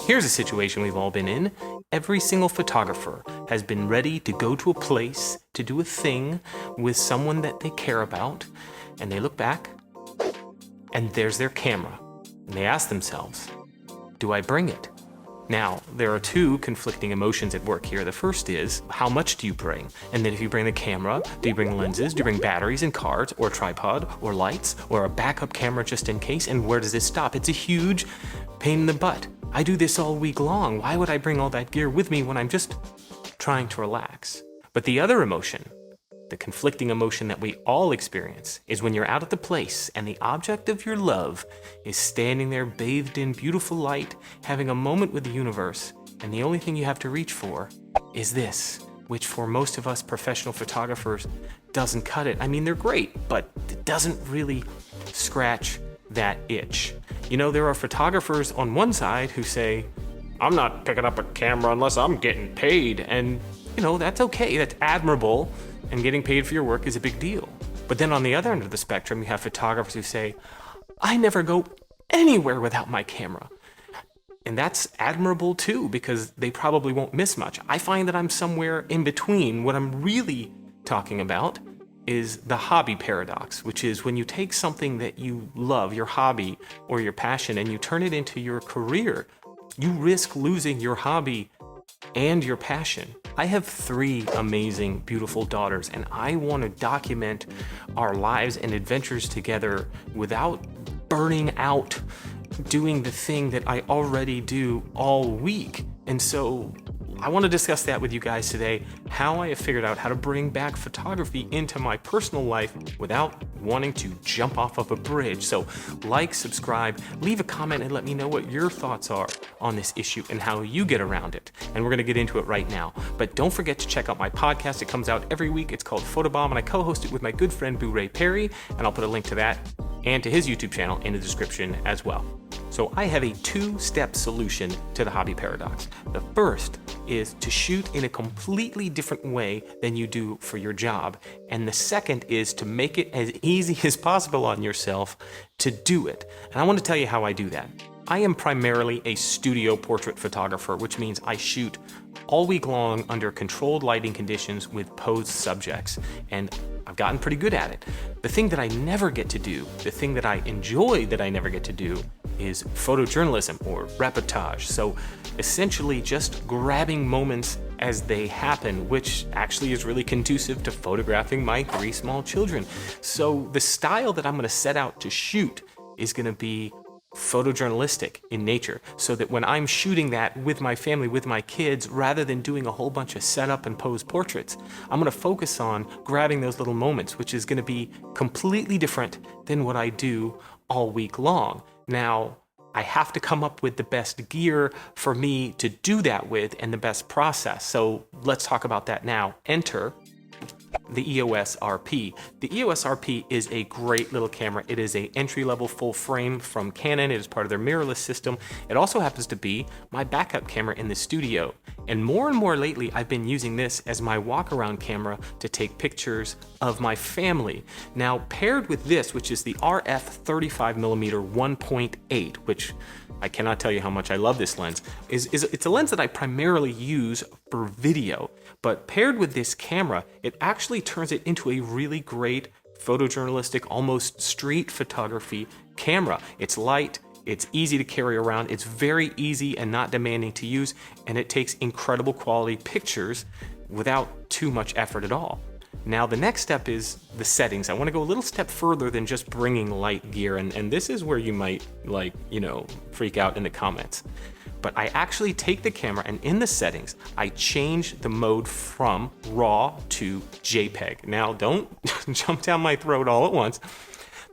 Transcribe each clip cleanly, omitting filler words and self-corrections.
Here's a situation we've all been in. Every single photographer has been ready to go to a place to do a thing with someone that they care about, and they look back, and there's their camera. And they ask themselves, do I bring it? Now, there are two conflicting emotions at work here. The first is, how much do you bring? And then if you bring the camera, do you bring lenses? Do you bring batteries and cards, or a tripod, or lights, or a backup camera just in case? And where does this stop? It's a huge pain in the butt. I do this all week long. Why would I bring all that gear with me when I'm just trying to relax? But the other emotion, the conflicting emotion that we all experience, is when you're out at the place and the object of your love is standing there bathed in beautiful light, having a moment with the universe, and the only thing you have to reach for is this, which for most of us professional photographers doesn't cut it. I mean, they're great, but it doesn't really scratch that itch. You know, there are photographers on one side who say, I'm not picking up a camera unless I'm getting paid, and you know, that's okay, that's admirable, and getting paid for your work is a big deal. But then on the other end of the spectrum, you have photographers who say, I never go anywhere without my camera. And that's admirable too, because they probably won't miss much. I find that I'm somewhere in between. What I'm really talking about is the hobby paradox, which is when you take something that you love, your hobby or your passion, and you turn it into your career, you risk losing your hobby and your passion. I have 3 amazing, beautiful daughters, and I want to document our lives and adventures together without burning out doing the thing that I already do all week. And so I want to discuss that with you guys today, how I have figured out how to bring back photography into my personal life without wanting to jump off of a bridge. So like, subscribe, leave a comment, and let me know what your thoughts are on this issue and how you get around it. And we're going to get into it right now. But don't forget to check out my podcast. It comes out every week. It's called Photobomb, and I co-host it with my good friend Boo Ray Perry, and I'll put a link to that and to his YouTube channel in the description as well. So I have a 2-step solution to the hobby paradox. The first is to shoot in a completely different way than you do for your job. And the second is to make it as easy as possible on yourself to do it. And I want to tell you how I do that. I am primarily a studio portrait photographer, which means I shoot all week long under controlled lighting conditions with posed subjects. And I've gotten pretty good at it. The thing that I never get to do, the thing that I enjoy that I never get to do, is photojournalism or reportage. So essentially just grabbing moments as they happen, which actually is really conducive to photographing my 3 small children. So the style that I'm going to set out to shoot is going to be photojournalistic in nature, so that when I'm shooting that with my family, with my kids, rather than doing a whole bunch of setup and pose portraits, I'm going to focus on grabbing those little moments, which is going to be completely different than what I do all week long. Now, I have to come up with the best gear for me to do that with and the best process. So let's talk about that now. Enter the EOS RP. The EOS RP is a great little camera. It is an entry-level full frame from Canon. It is part of their mirrorless system. It also happens to be my backup camera in the studio. And more lately, I've been using this as my walk-around camera to take pictures of my family. Now, paired with this, which is the RF 35mm 1.8, which I cannot tell you how much I love this lens, it's a lens that I primarily use for video. But paired with this camera, it actually turns it into a really great photojournalistic, almost street photography camera. It's light, it's easy to carry around, it's very easy and not demanding to use, and it takes incredible quality pictures without too much effort at all. Now the next step is the settings. I want to go a little step further than just bringing light gear, and this is where you might freak out in the comments. But I actually take the camera, and in the settings, I change the mode from RAW to JPEG. Now don't jump down my throat all at once.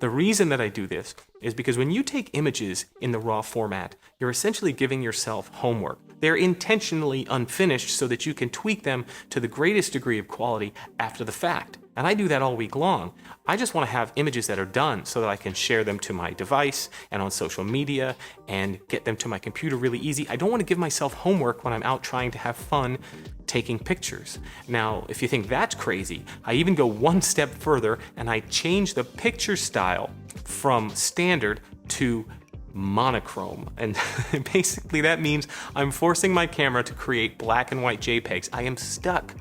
The reason that I do this is because when you take images in the RAW format, you're essentially giving yourself homework. They're intentionally unfinished so that you can tweak them to the greatest degree of quality after the fact. And I do that all week long. I just want to have images that are done so that I can share them to my device and on social media and get them to my computer really easy. I don't want to give myself homework when I'm out trying to have fun taking pictures. Now, if you think that's crazy, I even go one step further and I change the picture style from standard to monochrome. And basically that means I'm forcing my camera to create black and white JPEGs. I am stuck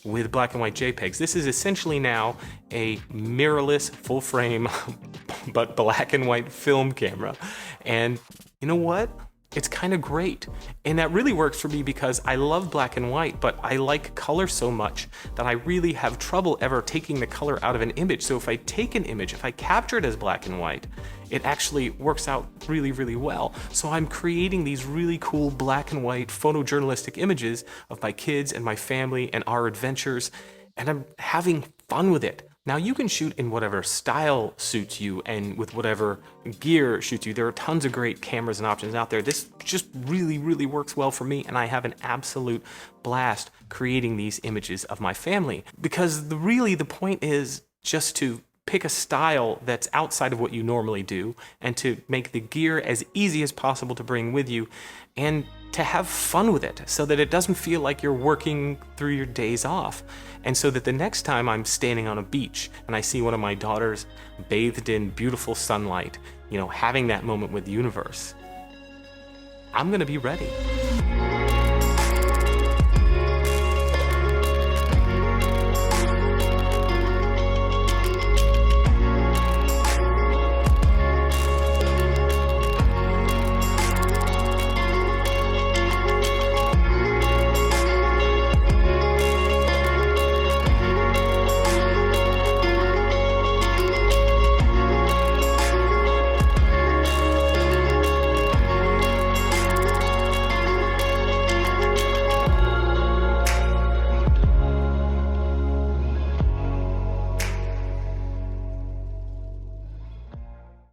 with black and white JPEGs. This is essentially now a mirrorless, full frame, but black and white film camera. And you know what? It's kind of great. And that really works for me because I love black and white, but I like color so much that I really have trouble ever taking the color out of an image. So if I take an image, if I capture it as black and white, it actually works out really, really well. So I'm creating these really cool black and white photojournalistic images of my kids and my family and our adventures, and I'm having fun with it. Now you can shoot in whatever style suits you and with whatever gear suits you. There are tons of great cameras and options out there. This just really, really works well for me, and I have an absolute blast creating these images of my family. Because really the point is just to pick a style that's outside of what you normally do and to make the gear as easy as possible to bring with you and to have fun with it so that it doesn't feel like you're working through your days off. And so that the next time I'm standing on a beach and I see one of my daughters bathed in beautiful sunlight, having that moment with the universe, I'm gonna be ready.